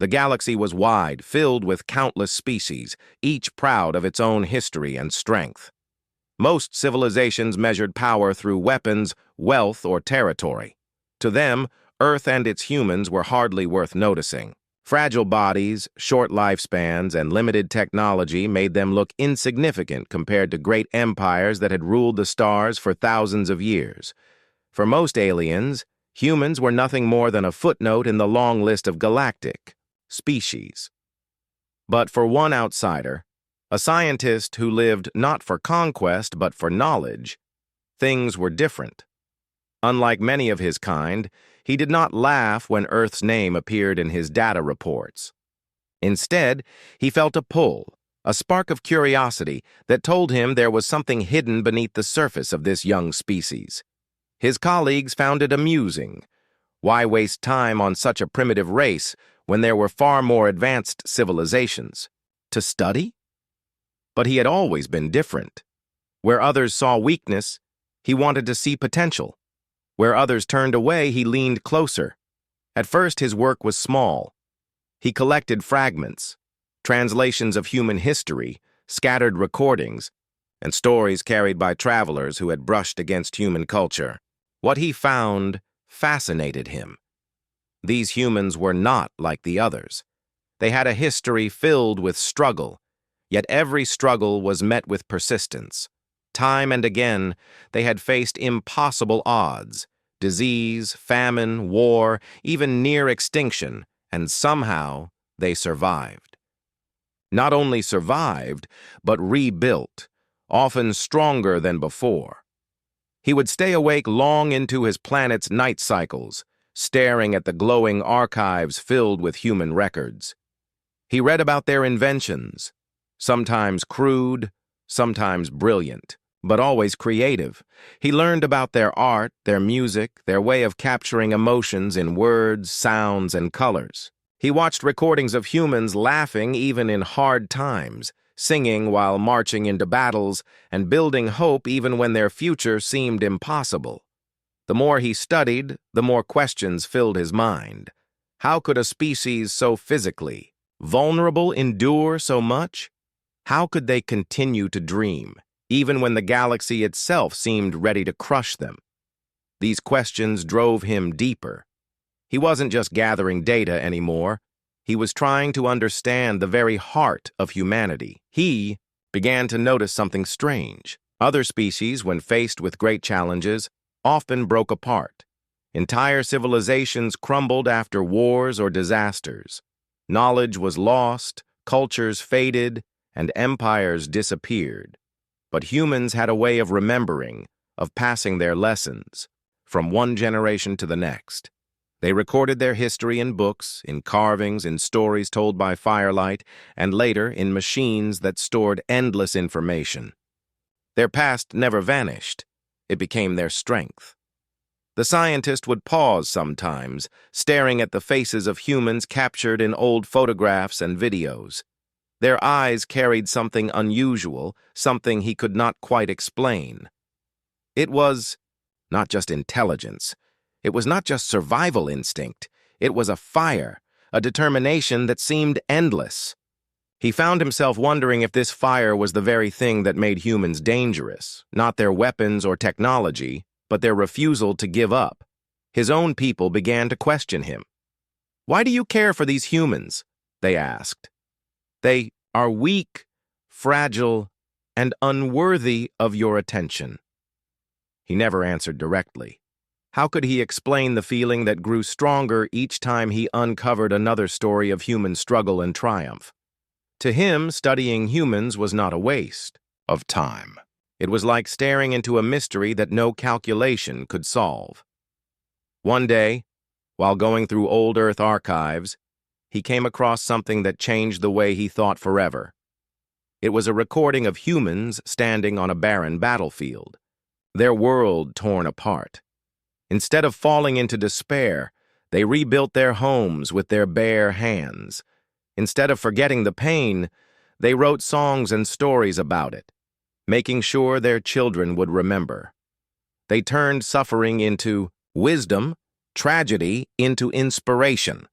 The galaxy was wide, filled with countless species, each proud of its own history and strength. Most civilizations measured power through weapons, wealth, or territory. To them, Earth and its humans were hardly worth noticing. Fragile bodies, short lifespans, and limited technology made them look insignificant compared to great empires that had ruled the stars for thousands of years. For most aliens, humans were nothing more than a footnote in the long list of galactic species. But for one outsider, a scientist who lived not for conquest but for knowledge, things were different. Unlike many of his kind, he did not laugh when Earth's name appeared in his data reports. Instead, he felt a pull, a spark of curiosity that told him there was something hidden beneath the surface of this young species. His colleagues found it amusing. Why waste time on such a primitive race when there were far more advanced civilizations? To study? But he had always been different. Where others saw weakness, he wanted to see potential. Where others turned away, he leaned closer. At first, his work was small. He collected fragments, translations of human history, scattered recordings, and stories carried by travelers who had brushed against human culture. What he found fascinated him. These humans were not like the others. They had a history filled with struggle, yet every struggle was met with persistence. Time and again, they had faced impossible odds, disease, famine, war, even near extinction, and somehow they survived. Not only survived, but rebuilt, often stronger than before. He would stay awake long into his planet's night cycles, staring at the glowing archives filled with human records. He read about their inventions, sometimes crude, sometimes brilliant, but always creative. He learned about their art, their music, their way of capturing emotions in words, sounds, and colors. He watched recordings of humans laughing even in hard times, singing while marching into battles, and building hope even when their future seemed impossible. The more he studied, the more questions filled his mind. How could a species so physically vulnerable endure so much? How could they continue to dream, even when the galaxy itself seemed ready to crush them? These questions drove him deeper. He wasn't just gathering data anymore. He was trying to understand the very heart of humanity. He began to notice something strange. Other species, when faced with great challenges, often broke apart. Entire civilizations crumbled after wars or disasters. Knowledge was lost, cultures faded, and empires disappeared. But humans had a way of remembering, of passing their lessons, from one generation to the next. They recorded their history in books, in carvings, in stories told by firelight, and later in machines that stored endless information. Their past never vanished. It became their strength. The scientist would pause sometimes, staring at the faces of humans captured in old photographs and videos. Their eyes carried something unusual, something he could not quite explain. It was not just intelligence. It was not just survival instinct. It was a fire, a determination that seemed endless. He found himself wondering if this fire was the very thing that made humans dangerous, not their weapons or technology, but their refusal to give up. His own people began to question him. "Why do you care for these humans?" they asked. "They are weak, fragile, and unworthy of your attention." He never answered directly. How could he explain the feeling that grew stronger each time he uncovered another story of human struggle and triumph? To him, studying humans was not a waste of time. It was like staring into a mystery that no calculation could solve. One day, while going through old Earth archives, he came across something that changed the way he thought forever. It was a recording of humans standing on a barren battlefield, their world torn apart. Instead of falling into despair, they rebuilt their homes with their bare hands. Instead of forgetting the pain, they wrote songs and stories about it, making sure their children would remember. They turned suffering into wisdom, tragedy into inspiration.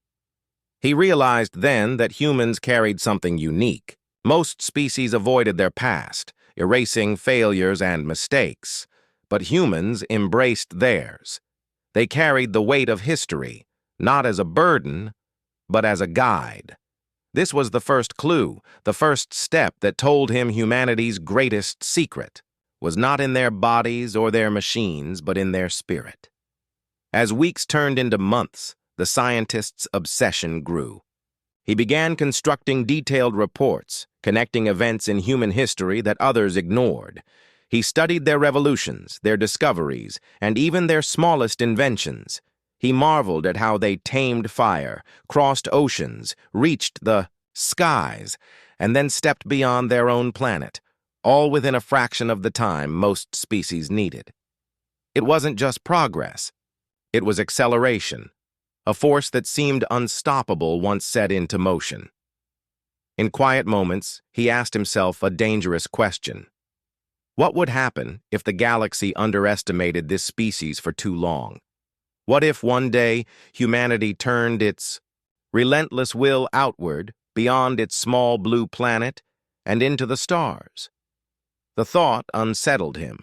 He realized then that humans carried something unique. Most species avoided their past, erasing failures and mistakes, but humans embraced theirs. They carried the weight of history, not as a burden, but as a guide. This was the first clue, the first step that told him humanity's greatest secret was not in their bodies or their machines, but in their spirit. As weeks turned into months, the scientist's obsession grew. He began constructing detailed reports, connecting events in human history that others ignored. He studied their revolutions, their discoveries, and even their smallest inventions. He marveled at how they tamed fire, crossed oceans, reached the skies, and then stepped beyond their own planet, all within a fraction of the time most species needed. It wasn't just progress. It was acceleration, a force that seemed unstoppable once set into motion. In quiet moments, he asked himself a dangerous question. What would happen if the galaxy underestimated this species for too long? What if one day humanity turned its relentless will outward, beyond its small blue planet, and into the stars? The thought unsettled him.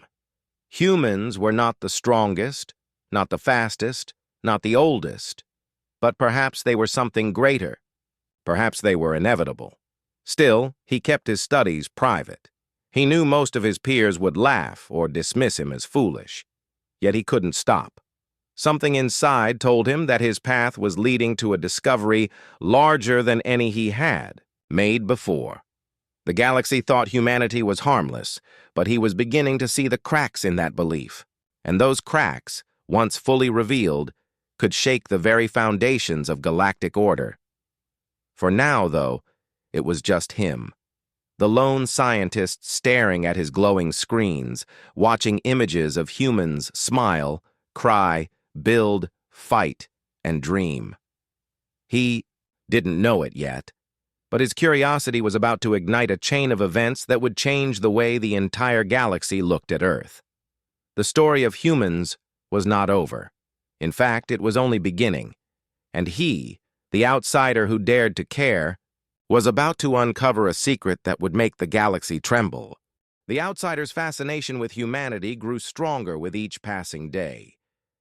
Humans were not the strongest, not the fastest, not the oldest, but perhaps they were something greater. Perhaps they were inevitable. Still, he kept his studies private. He knew most of his peers would laugh or dismiss him as foolish. Yet he couldn't stop. Something inside told him that his path was leading to a discovery larger than any he had made before. The galaxy thought humanity was harmless, but he was beginning to see the cracks in that belief. And those cracks, once fully revealed, could shake the very foundations of galactic order. For now, though, it was just him. The lone scientist staring at his glowing screens, watching images of humans smile, cry, build, fight, and dream. He didn't know it yet, but his curiosity was about to ignite a chain of events that would change the way the entire galaxy looked at Earth. The story of humans was not over. In fact, it was only beginning, and he, the outsider who dared to care, was about to uncover a secret that would make the galaxy tremble. The outsider's fascination with humanity grew stronger with each passing day.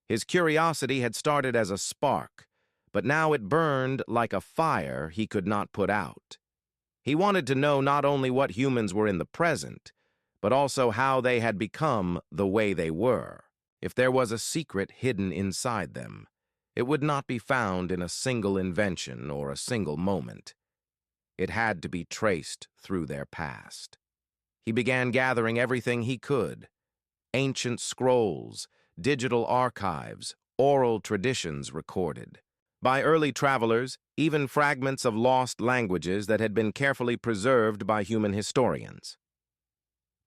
His curiosity had started as a spark, but now it burned like a fire he could not put out. He wanted to know not only what humans were in the present, but also how they had become the way they were. If there was a secret hidden inside them, it would not be found in a single invention or a single moment. It had to be traced through their past. He began gathering everything he could: ancient scrolls, digital archives, oral traditions recorded by early travelers, even fragments of lost languages that had been carefully preserved by human historians.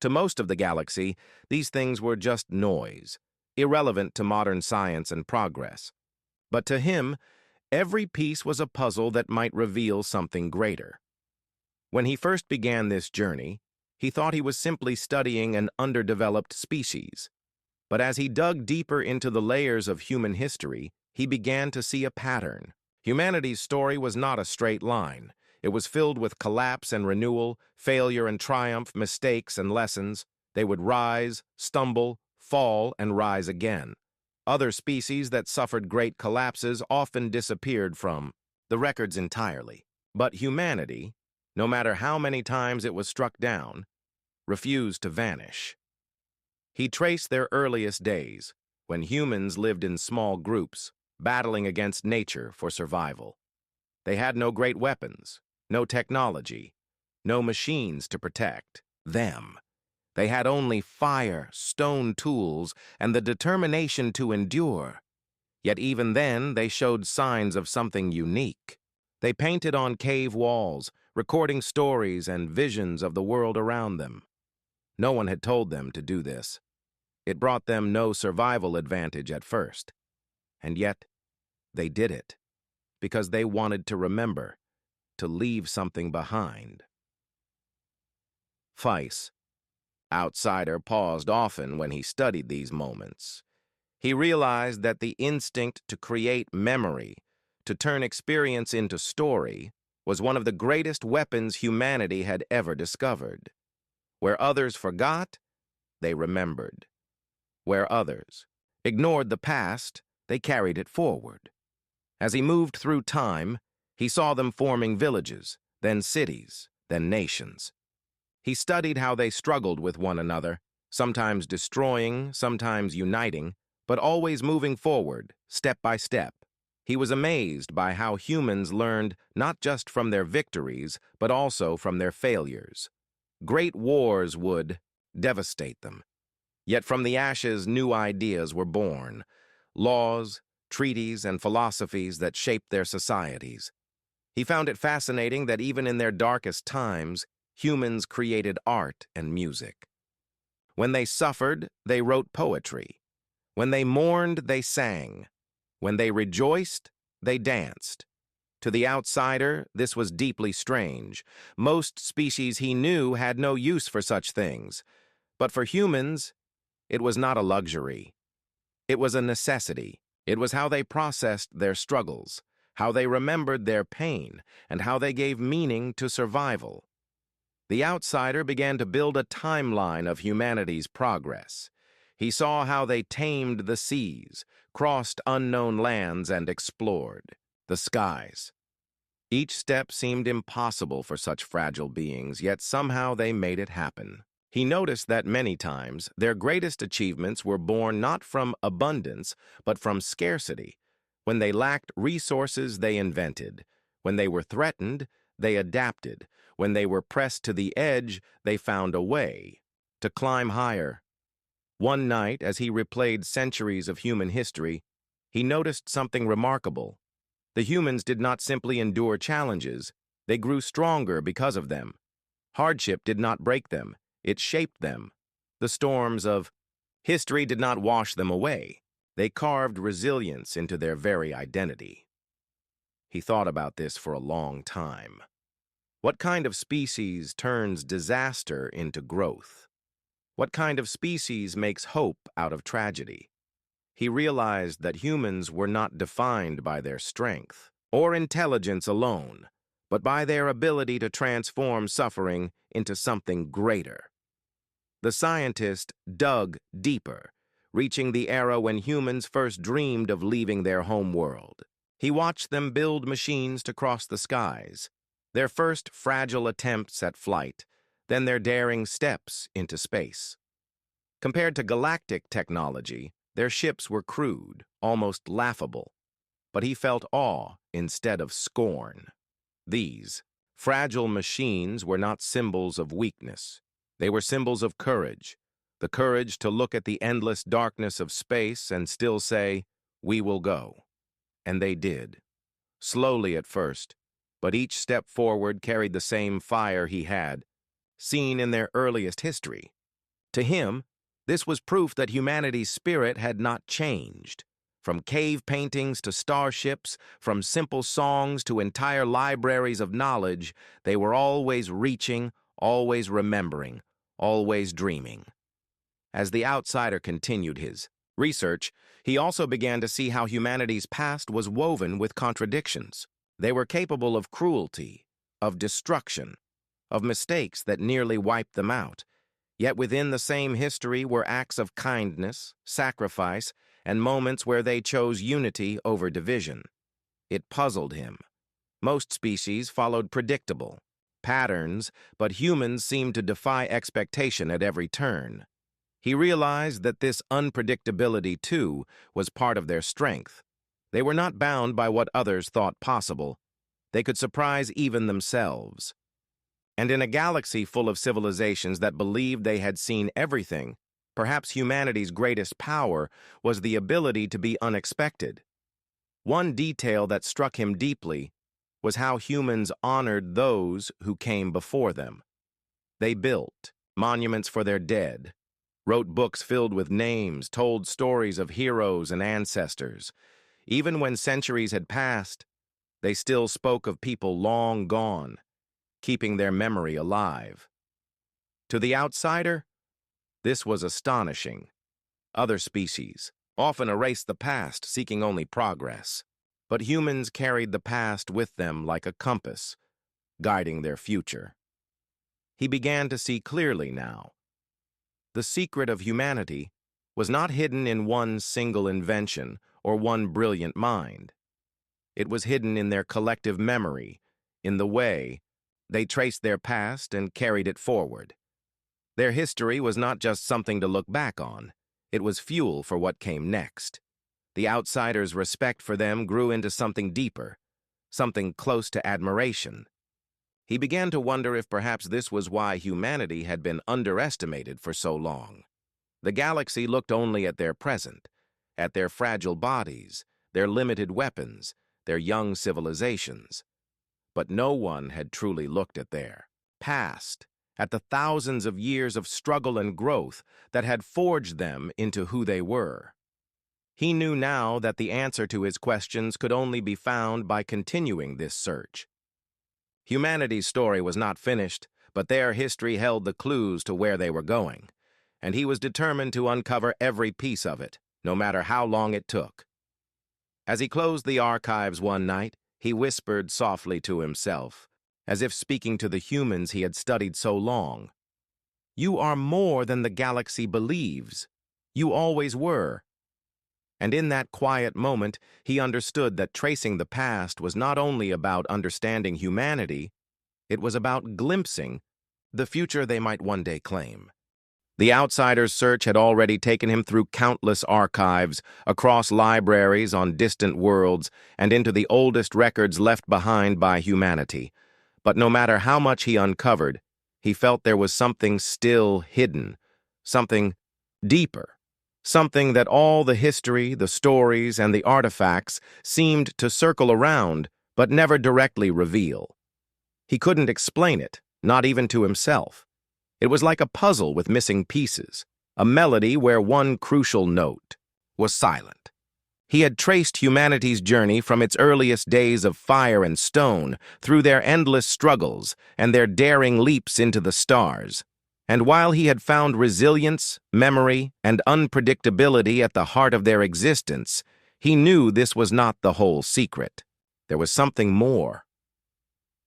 To most of the galaxy, these things were just noise, irrelevant to modern science and progress. But to him, every piece was a puzzle that might reveal something greater. When he first began this journey, he thought he was simply studying an underdeveloped species. But as he dug deeper into the layers of human history, he began to see a pattern. Humanity's story was not a straight line. It was filled with collapse and renewal, failure and triumph, mistakes and lessons. They would rise, stumble, fall, and rise again. Other species that suffered great collapses often disappeared from the records entirely. But humanity, no matter how many times it was struck down, refused to vanish. He traced their earliest days, when humans lived in small groups, battling against nature for survival. They had no great weapons, no technology, no machines to protect them. They had only fire, stone tools, and the determination to endure. Yet even then, they showed signs of something unique. They painted on cave walls, recording stories and visions of the world around them. No one had told them to do this. It brought them no survival advantage at first. And yet, they did it, because they wanted to remember, to leave something behind. Weiss, outsider, paused often when he studied these moments. He realized that the instinct to create memory, to turn experience into story was one of the greatest weapons humanity had ever discovered. Where others forgot, they remembered. Where others ignored the past, they carried it forward. As he moved through time, he saw them forming villages, then cities, then nations. He studied how they struggled with one another, sometimes destroying, sometimes uniting, but always moving forward, step by step. He was amazed by how humans learned not just from their victories, but also from their failures. Great wars would devastate them. Yet from the ashes, new ideas were born. Laws, treaties, and philosophies that shaped their societies. He found it fascinating that even in their darkest times, humans created art and music. When they suffered, they wrote poetry. When they mourned, they sang. When they rejoiced, they danced. To the outsider, this was deeply strange. Most species he knew had no use for such things. But for humans, it was not a luxury. It was a necessity. It was how they processed their struggles, how they remembered their pain, and how they gave meaning to survival. The outsider began to build a timeline of humanity's progress. He saw how they tamed the seas, crossed unknown lands, and explored the skies. Each step seemed impossible for such fragile beings, yet somehow they made it happen. He noticed that many times their greatest achievements were born not from abundance, but from scarcity. When they lacked resources, they invented. When they were threatened, they adapted. When they were pressed to the edge, they found a way to climb higher. One night, as he replayed centuries of human history, he noticed something remarkable. The humans did not simply endure challenges, they grew stronger because of them. Hardship did not break them, it shaped them. The storms of history did not wash them away, they carved resilience into their very identity. He thought about this for a long time. What kind of species turns disaster into growth? What kind of species makes hope out of tragedy? He realized that humans were not defined by their strength or intelligence alone, but by their ability to transform suffering into something greater. The scientist dug deeper, reaching the era when humans first dreamed of leaving their homeworld. He watched them build machines to cross the skies, their first fragile attempts at flight, then their daring steps into space. Compared to galactic technology, their ships were crude, almost laughable, but he felt awe instead of scorn. These fragile machines were not symbols of weakness. They were symbols of courage, the courage to look at the endless darkness of space and still say, "We will go." And they did. Slowly at first, but each step forward carried the same fire he had seen in their earliest history. To him, this was proof that humanity's spirit had not changed. From cave paintings to starships, from simple songs to entire libraries of knowledge, they were always reaching, always remembering, always dreaming. As the outsider continued his research, he also began to see how humanity's past was woven with contradictions. They were capable of cruelty, of destruction, of mistakes that nearly wiped them out. Yet within the same history were acts of kindness, sacrifice, and moments where they chose unity over division. It puzzled him. Most species followed predictable patterns, but humans seemed to defy expectation at every turn. He realized that this unpredictability, too, was part of their strength. They were not bound by what others thought possible. They could surprise even themselves. And in a galaxy full of civilizations that believed they had seen everything, perhaps humanity's greatest power was the ability to be unexpected. One detail that struck him deeply was how humans honored those who came before them. They built monuments for their dead, wrote books filled with names, told stories of heroes and ancestors. Even when centuries had passed, they still spoke of people long gone, keeping their memory alive. To the outsider, this was astonishing. Other species often erase the past, seeking only progress. but humans carried the past with them like a compass, guiding their future. He began to see clearly now. The secret of humanity was not hidden in one single invention or one brilliant mind. It was hidden in their collective memory, in the way they traced their past and carried it forward. Their history was not just something to look back on. It was fuel for what came next. The outsider's respect for them grew into something deeper, something close to admiration. He began to wonder if perhaps this was why humanity had been underestimated for so long. The galaxy looked only at their present, at their fragile bodies, their limited weapons, their young civilizations. But no one had truly looked at their past, at the thousands of years of struggle and growth that had forged them into who they were. He knew now that the answer to his questions could only be found by continuing this search. Humanity's story was not finished, but their history held the clues to where they were going, and he was determined to uncover every piece of it, no matter how long it took. As he closed the archives one night, he whispered softly to himself, as if speaking to the humans he had studied so long. "You are more than the galaxy believes. You always were." And in that quiet moment, he understood that tracing the past was not only about understanding humanity, it was about glimpsing the future they might one day claim. The outsider's search had already taken him through countless archives, across libraries on distant worlds, and into the oldest records left behind by humanity. But no matter how much he uncovered, he felt there was something still hidden, something deeper. Something that all the history, the stories, and the artifacts seemed to circle around, but never directly reveal. He couldn't explain it, not even to himself. It was like a puzzle with missing pieces, a melody where one crucial note was silent. He had traced humanity's journey from its earliest days of fire and stone, through their endless struggles and their daring leaps into the stars. And while he had found resilience, memory, and unpredictability at the heart of their existence, he knew this was not the whole secret. There was something more.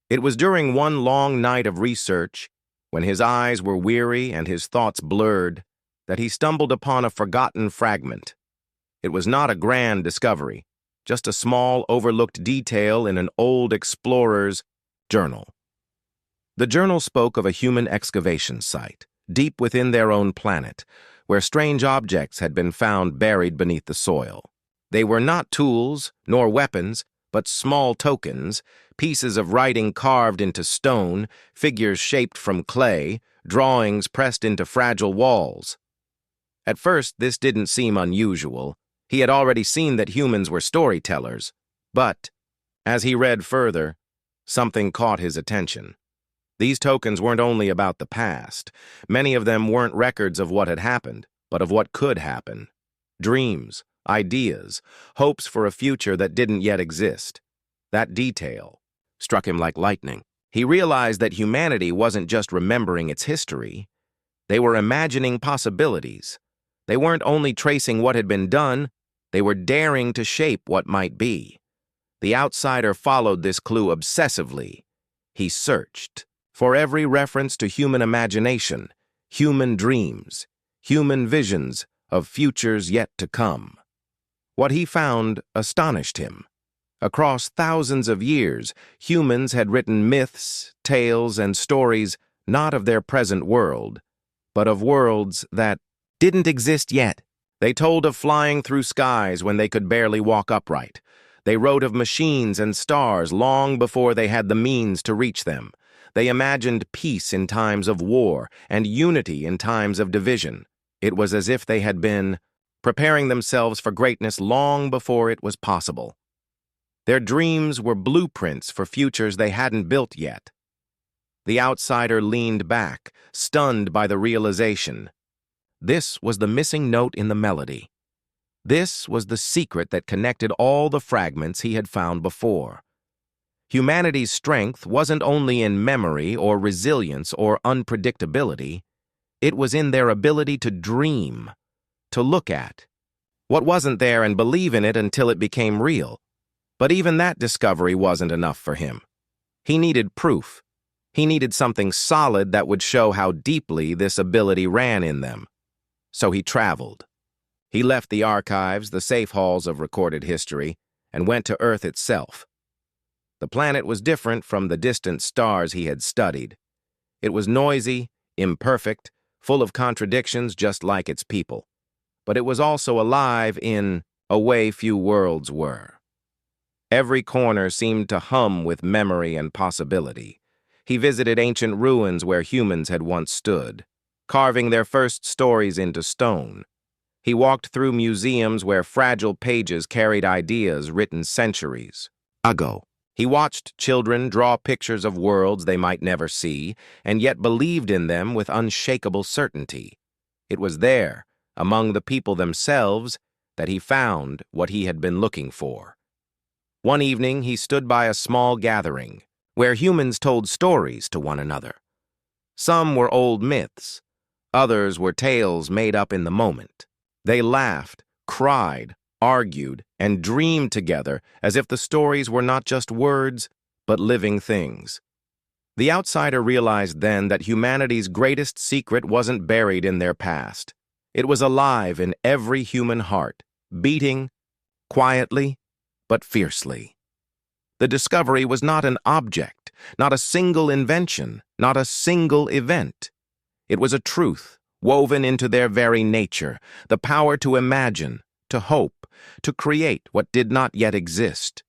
It was during one long night of research, when his eyes were weary and his thoughts blurred, that he stumbled upon a forgotten fragment. It was not a grand discovery, just a small, overlooked detail in an old explorer's journal. The journal spoke of a human excavation site, deep within their own planet, where strange objects had been found buried beneath the soil. They were not tools nor weapons, but small tokens, pieces of writing carved into stone, figures shaped from clay, drawings pressed into fragile walls. At first, this didn't seem unusual. He had already seen that humans were storytellers. But, as he read further, something caught his attention. These tokens weren't only about the past. Many of them weren't records of what had happened, but of what could happen. Dreams, ideas, hopes for a future that didn't yet exist. That detail struck him like lightning. He realized that humanity wasn't just remembering its history. They were imagining possibilities. They weren't only tracing what had been done, they were daring to shape what might be. The outsider followed this clue obsessively. He searched for every reference to human imagination, human dreams, human visions of futures yet to come. What he found astonished him. Across thousands of years, humans had written myths, tales, and stories not of their present world, but of worlds that didn't exist yet. They told of flying through skies when they could barely walk upright. They wrote of machines and stars long before they had the means to reach them. They imagined peace in times of war and unity in times of division. It was as if they had been preparing themselves for greatness long before it was possible. Their dreams were blueprints for futures they hadn't built yet. The outsider leaned back, stunned by the realization. This was the missing note in the melody. This was the secret that connected all the fragments he had found before. Humanity's strength wasn't only in memory or resilience or unpredictability. It was in their ability to dream, to look at what wasn't there and believe in it until it became real. But even that discovery wasn't enough for him. He needed proof. He needed something solid that would show how deeply this ability ran in them. So he traveled. He left the archives, the safe halls of recorded history, and went to Earth itself. The planet was different from the distant stars he had studied. It was noisy, imperfect, full of contradictions just like its people. But it was also alive in a way few worlds were. Every corner seemed to hum with memory and possibility. He visited ancient ruins where humans had once stood, carving their first stories into stone. He walked through museums where fragile pages carried ideas written centuries ago. He watched children draw pictures of worlds they might never see, and yet believed in them with unshakable certainty. It was there, among the people themselves, that he found what he had been looking for. One evening, he stood by a small gathering, where humans told stories to one another. Some were old myths, others were tales made up in the moment. They laughed, cried, argued, and dreamed together as if the stories were not just words, but living things. The outsider realized then that humanity's greatest secret wasn't buried in their past. It was alive in every human heart, beating, quietly, but fiercely. The discovery was not an object, not a single invention, not a single event. It was a truth woven into their very nature, the power to imagine, to hope, to create what did not yet exist.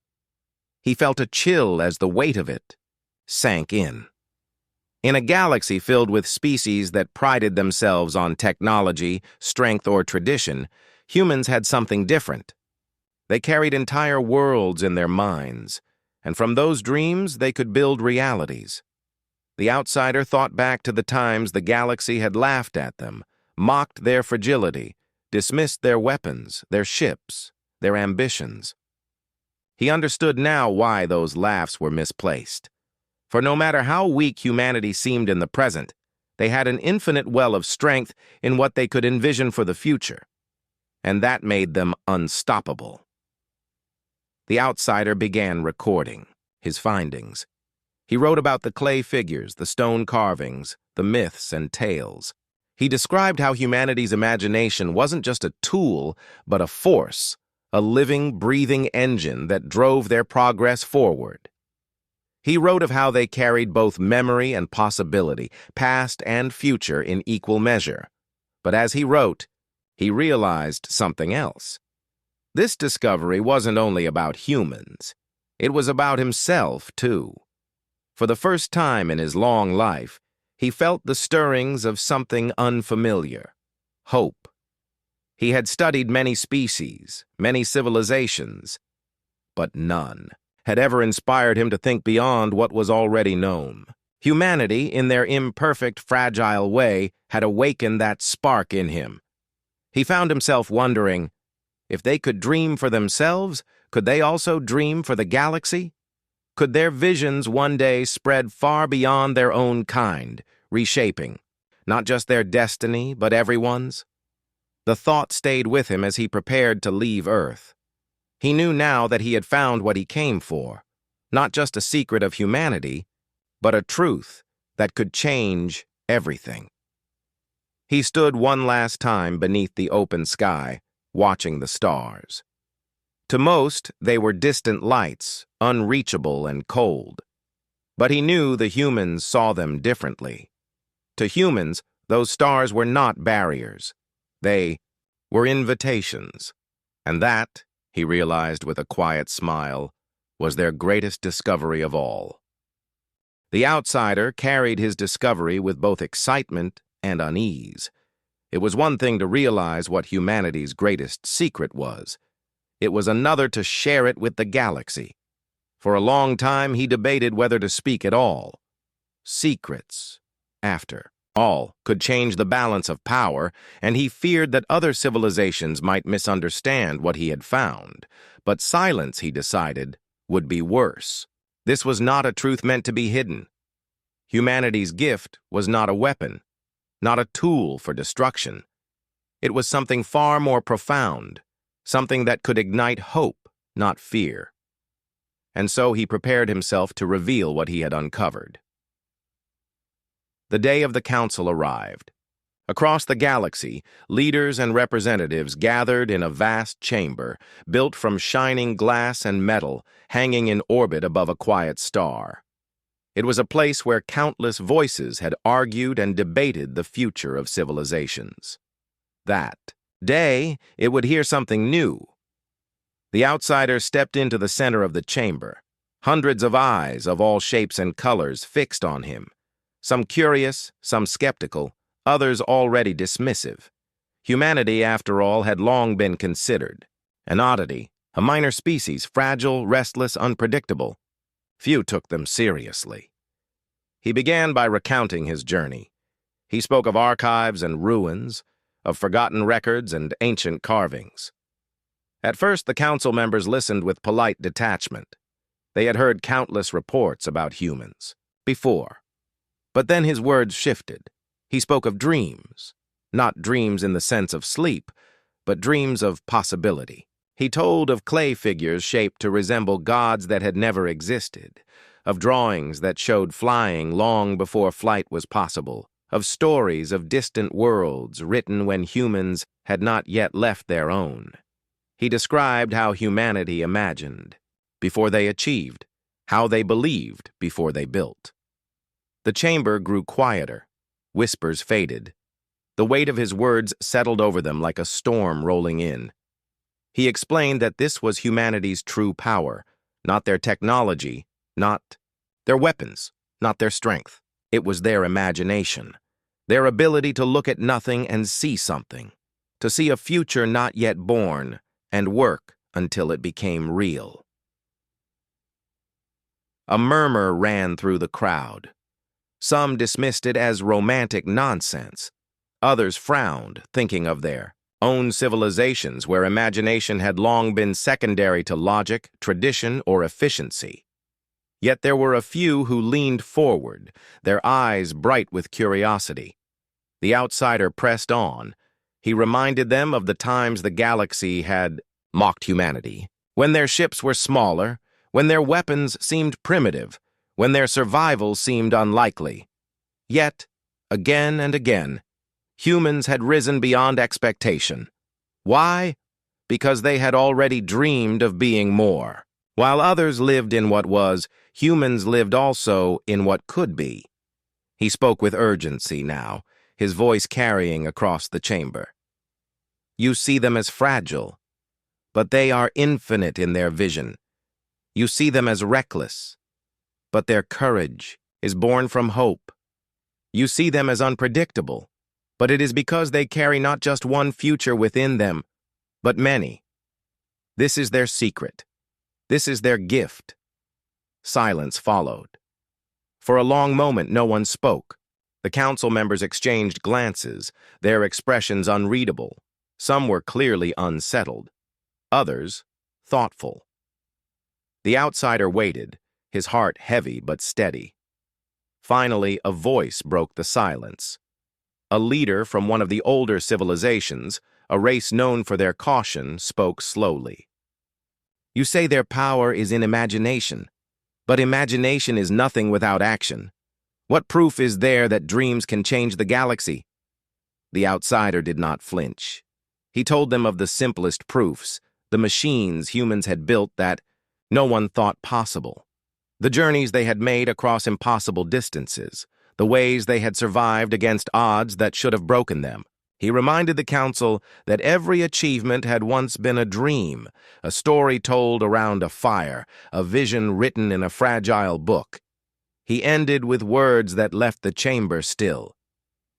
He felt a chill as the weight of it sank in. In a galaxy filled with species that prided themselves on technology, strength, or tradition, humans had something different. They carried entire worlds in their minds, and from those dreams they could build realities. The outsider thought back to the times the galaxy had laughed at them, mocked their fragility, dismissed their weapons, their ships, their ambitions. He understood now why those laughs were misplaced. For no matter how weak humanity seemed in the present, they had an infinite well of strength in what they could envision for the future, and that made them unstoppable. The outsider began recording his findings. He wrote about the clay figures, the stone carvings, the myths and tales. He described how humanity's imagination wasn't just a tool, but a force, a living, breathing engine that drove their progress forward. He wrote of how they carried both memory and possibility, past and future, in equal measure. But as he wrote, he realized something else. This discovery wasn't only about humans. It was about himself, too. For the first time in his long life, he felt the stirrings of something unfamiliar: hope. He had studied many species, many civilizations, but none had ever inspired him to think beyond what was already known. Humanity, in their imperfect, fragile way, had awakened that spark in him. He found himself wondering, if they could dream for themselves, could they also dream for the galaxy? Could their visions one day spread far beyond their own kind, reshaping not just their destiny, but everyone's? The thought stayed with him as he prepared to leave Earth. He knew now that he had found what he came for, not just a secret of humanity, but a truth that could change everything. He stood one last time beneath the open sky, watching the stars. To most, they were distant lights, unreachable and cold. But he knew the humans saw them differently. To humans, those stars were not barriers. They were invitations. And that, he realized with a quiet smile, was their greatest discovery of all. The outsider carried his discovery with both excitement and unease. It was one thing to realize what humanity's greatest secret was. It was another to share it with the galaxy. For a long time, he debated whether to speak at all. Secrets, after all, could change the balance of power, and he feared that other civilizations might misunderstand what he had found. But silence, he decided, would be worse. This was not a truth meant to be hidden. Humanity's gift was not a weapon, not a tool for destruction. It was something far more profound, something that could ignite hope, not fear. and so he prepared himself to reveal what he had uncovered. The day of the council arrived. Across the galaxy, leaders and representatives gathered in a vast chamber built from shining glass and metal hanging in orbit above a quiet star. It was a place where countless voices had argued and debated the future of civilizations. That day, it would hear something new. The outsider stepped into the center of the chamber, hundreds of eyes of all shapes and colors fixed on him, some curious, some skeptical, others already dismissive. Humanity, after all, had long been considered an oddity, a minor species, fragile, restless, unpredictable. Few took them seriously. He began by recounting his journey. He spoke of archives and ruins, of forgotten records and ancient carvings. At first, the council members listened with polite detachment. They had heard countless reports about humans before. But then his words shifted. He spoke of dreams, not dreams in the sense of sleep, but dreams of possibility. He told of clay figures shaped to resemble gods that had never existed, of drawings that showed flying long before flight was possible, of stories of distant worlds written when humans had not yet left their own. He described how humanity imagined before they achieved, how they believed before they built. The chamber grew quieter. Whispers faded. The weight of his words settled over them like a storm rolling in. He explained that this was humanity's true power, not their technology, not their weapons, not their strength. It was their imagination, their ability to look at nothing and see something, to see a future not yet born, and work until it became real. A murmur ran through the crowd. Some dismissed it as romantic nonsense. Others frowned, thinking of their own civilizations where imagination had long been secondary to logic, tradition, or efficiency. Yet there were a few who leaned forward, their eyes bright with curiosity. The outsider pressed on. He reminded them of the times the galaxy had mocked humanity, when their ships were smaller, when their weapons seemed primitive, when their survival seemed unlikely. Yet, again and again, humans had risen beyond expectation. Why? Because they had already dreamed of being more. While others lived in what was, humans lived also in what could be. He spoke with urgency now, his voice carrying across the chamber. You see them as fragile, but they are infinite in their vision. You see them as reckless, but their courage is born from hope. You see them as unpredictable, but it is because they carry not just one future within them, but many. This is their secret. This is their gift. Silence followed. For a long moment, no one spoke. The council members exchanged glances, their expressions unreadable. Some were clearly unsettled, others thoughtful. The outsider waited, his heart heavy but steady. Finally, a voice broke the silence. A leader from one of the older civilizations, a race known for their caution, spoke slowly. You say their power is in imagination, but imagination is nothing without action. What proof is there that dreams can change the galaxy? The outsider did not flinch. He told them of the simplest proofs, the machines humans had built that no one thought possible. The journeys they had made across impossible distances, the ways they had survived against odds that should have broken them. He reminded the council that every achievement had once been a dream, a story told around a fire, a vision written in a fragile book. He ended with words that left the chamber still.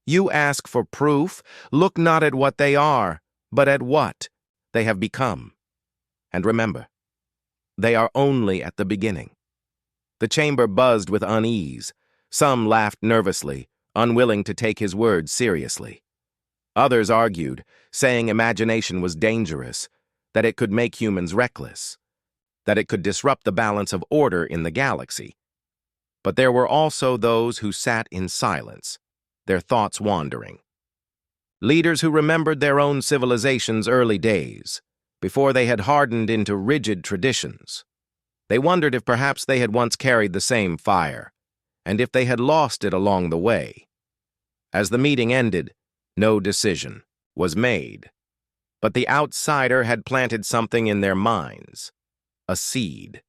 You ask for proof, look not at what they are, but at what they have become. And remember, they are only at the beginning. The chamber buzzed with unease. Some laughed nervously, unwilling to take his words seriously. Others argued, saying imagination was dangerous, that it could make humans reckless, that it could disrupt the balance of order in the galaxy. But there were also those who sat in silence, their thoughts wandering. Leaders who remembered their own civilization's early days, before they had hardened into rigid traditions. They wondered if perhaps they had once carried the same fire, and if they had lost it along the way. As the meeting ended, no decision was made. But the outsider had planted something in their minds, a seed.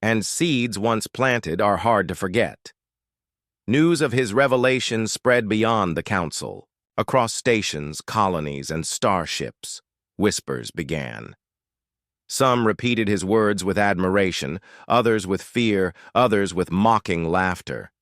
And seeds once planted are hard to forget. News of his revelation spread beyond the council. Across stations, colonies, and starships, whispers began. Some repeated his words with admiration, others with fear, others with mocking laughter.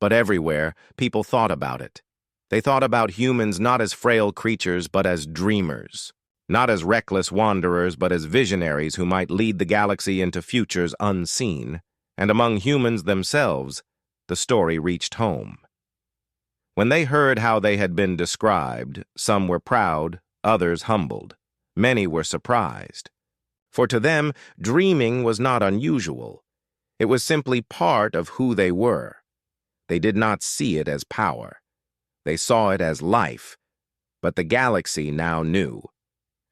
But everywhere, people thought about it. They thought about humans not as frail creatures, but as dreamers. Not as reckless wanderers, but as visionaries who might lead the galaxy into futures unseen. And among humans themselves, the story reached home. When they heard how they had been described, some were proud, others humbled. Many were surprised. For to them, dreaming was not unusual. It was simply part of who they were. They did not see it as power. They saw it as life. But the galaxy now knew.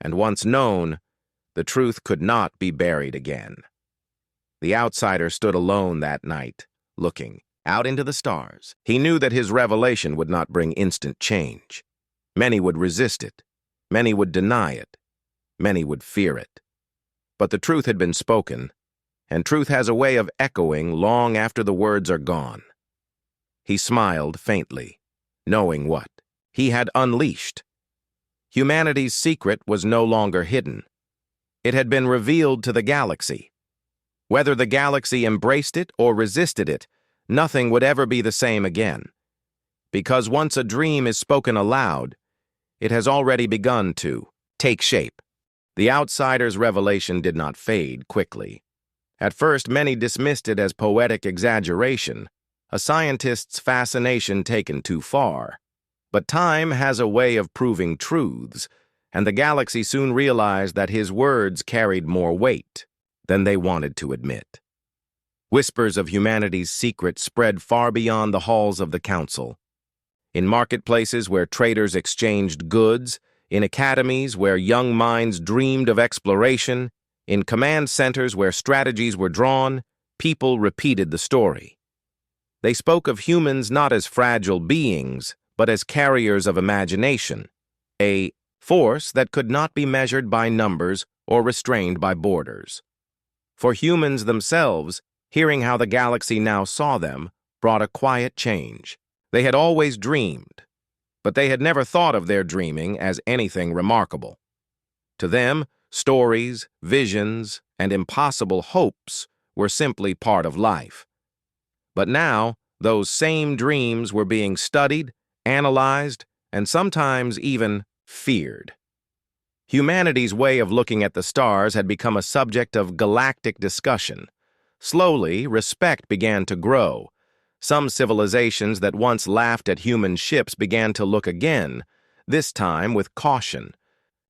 And once known, the truth could not be buried again. The outsider stood alone that night, looking out into the stars. He knew that his revelation would not bring instant change. Many would resist it. Many would deny it. Many would fear it. But the truth had been spoken, and truth has a way of echoing long after the words are gone. He smiled faintly, knowing what he had unleashed. Humanity's secret was no longer hidden. It had been revealed to the galaxy. Whether the galaxy embraced it or resisted it, nothing would ever be the same again. Because once a dream is spoken aloud, it has already begun to take shape. The outsider's revelation did not fade quickly. At first, many dismissed it as poetic exaggeration, a scientist's fascination taken too far. But time has a way of proving truths, and the galaxy soon realized that his words carried more weight than they wanted to admit. Whispers of humanity's secret spread far beyond the halls of the council. In marketplaces where traders exchanged goods, in academies where young minds dreamed of exploration, in command centers where strategies were drawn, people repeated the story. They spoke of humans not as fragile beings, but as carriers of imagination, a force that could not be measured by numbers or restrained by borders. For humans themselves, hearing how the galaxy now saw them brought a quiet change. They had always dreamed, but they had never thought of their dreaming as anything remarkable. To them, stories, visions, and impossible hopes were simply part of life. But now, those same dreams were being studied, analyzed, and sometimes even feared. Humanity's way of looking at the stars had become a subject of galactic discussion. Slowly, respect began to grow. Some civilizations that once laughed at human ships began to look again, this time with caution.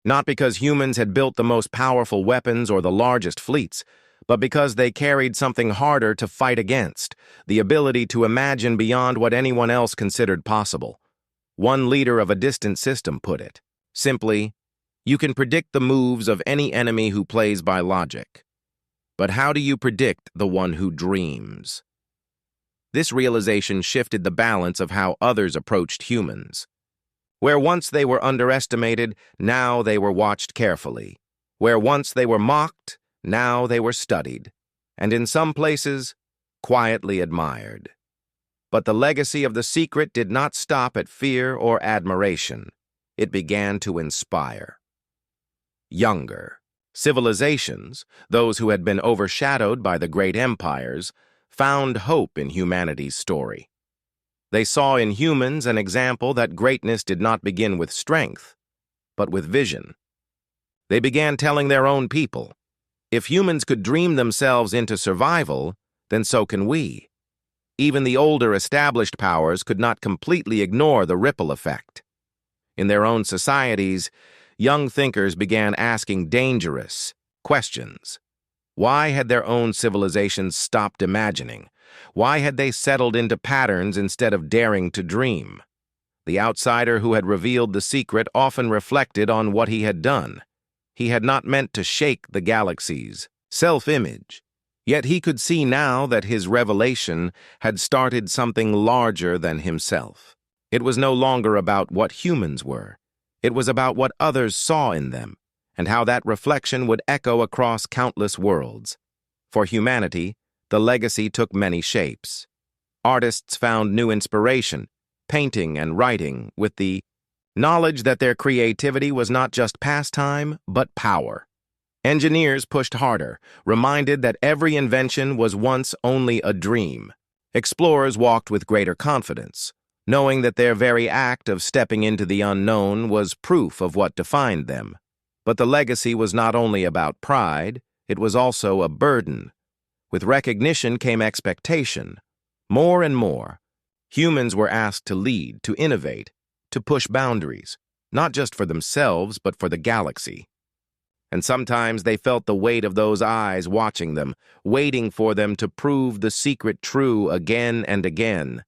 Not because humans had built the most powerful weapons or the largest fleets, but because they carried something harder to fight against, the ability to imagine beyond what anyone else considered possible. One leader of a distant system put it simply, you can predict the moves of any enemy who plays by logic. But how do you predict the one who dreams? This realization shifted the balance of how others approached humans. Where once they were underestimated, now they were watched carefully. Where once they were mocked, now they were studied. And in some places, quietly admired. But the legacy of the secret did not stop at fear or admiration. It began to inspire. Younger civilizations, those who had been overshadowed by the great empires, found hope in humanity's story. They saw in humans an example that greatness did not begin with strength, but with vision. They began telling their own people, if humans could dream themselves into survival, then so can we. Even the older established powers could not completely ignore the ripple effect. In their own societies, young thinkers began asking dangerous questions. Why had their own civilizations stopped imagining? Why had they settled into patterns instead of daring to dream? The outsider who had revealed the secret often reflected on what he had done. He had not meant to shake the galaxy's self-image. Yet he could see now that his revelation had started something larger than himself. It was no longer about what humans were. It was about what others saw in them, and how that reflection would echo across countless worlds. For humanity, the legacy took many shapes. Artists found new inspiration, painting and writing, with the knowledge that their creativity was not just pastime, but power. Engineers pushed harder, reminded that every invention was once only a dream. Explorers walked with greater confidence, knowing that their very act of stepping into the unknown was proof of what defined them. But the legacy was not only about pride, it was also a burden. With recognition came expectation. More and more, humans were asked to lead, to innovate, to push boundaries, not just for themselves, but for the galaxy. And sometimes they felt the weight of those eyes watching them, waiting for them to prove the secret true again and again.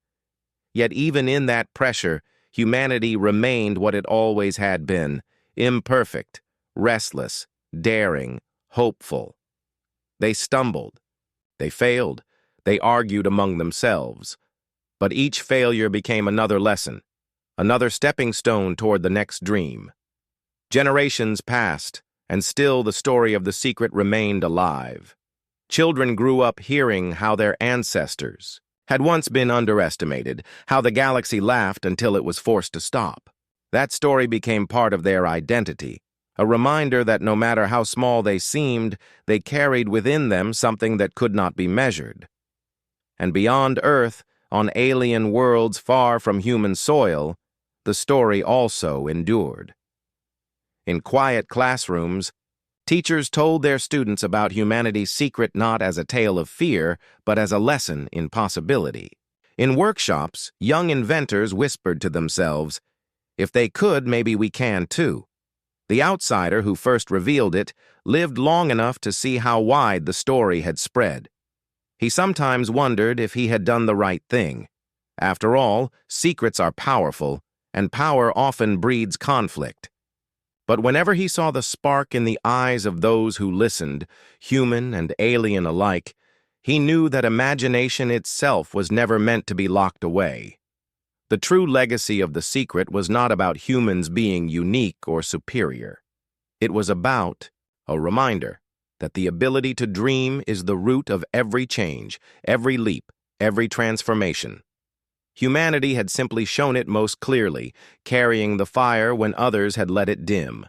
Yet even in that pressure, humanity remained what it always had been: imperfect, restless, daring, hopeful. They stumbled, they failed, they argued among themselves. But each failure became another lesson, another stepping stone toward the next dream. Generations passed, and still the story of the secret remained alive. Children grew up hearing how their ancestors had once been underestimated, how the galaxy laughed until it was forced to stop. That story became part of their identity, a reminder that no matter how small they seemed, they carried within them something that could not be measured. And beyond Earth, on alien worlds far from human soil, the story also endured. In quiet classrooms, teachers told their students about humanity's secret not as a tale of fear, but as a lesson in possibility. In workshops, young inventors whispered to themselves, "If they could, maybe we can too." The outsider who first revealed it lived long enough to see how wide the story had spread. He sometimes wondered if he had done the right thing. After all, secrets are powerful, and power often breeds conflict. But whenever he saw the spark in the eyes of those who listened, human and alien alike, he knew that imagination itself was never meant to be locked away. The true legacy of the secret was not about humans being unique or superior. It was about a reminder that the ability to dream is the root of every change, every leap, every transformation. Humanity had simply shown it most clearly, carrying the fire when others had let it dim.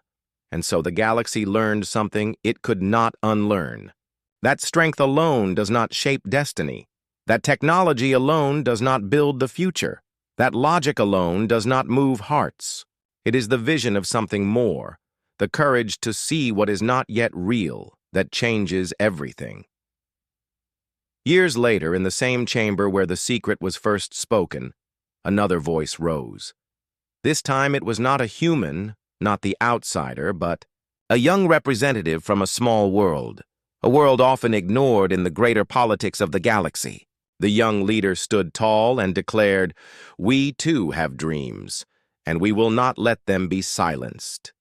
And so the galaxy learned something it could not unlearn. That strength alone does not shape destiny. That technology alone does not build the future. That logic alone does not move hearts. It is the vision of something more, the courage to see what is not yet real, that changes everything. Years later, in the same chamber where the secret was first spoken, another voice rose. This time it was not a human, not the outsider, but a young representative from a small world, a world often ignored in the greater politics of the galaxy. The young leader stood tall and declared, "We too have dreams, and we will not let them be silenced."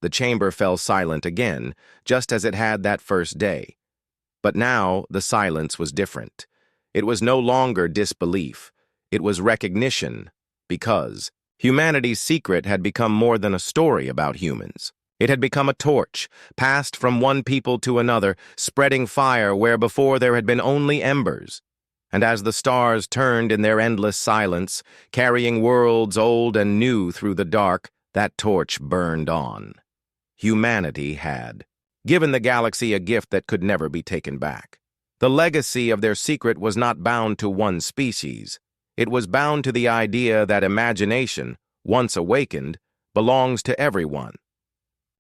The chamber fell silent again, just as it had that first day. But now the silence was different. It was no longer disbelief. It was recognition, because humanity's secret had become more than a story about humans. It had become a torch, passed from one people to another, spreading fire where before there had been only embers. And as the stars turned in their endless silence, carrying worlds old and new through the dark, that torch burned on. Humanity had given the galaxy a gift that could never be taken back. The legacy of their secret was not bound to one species. It was bound to the idea that imagination, once awakened, belongs to everyone.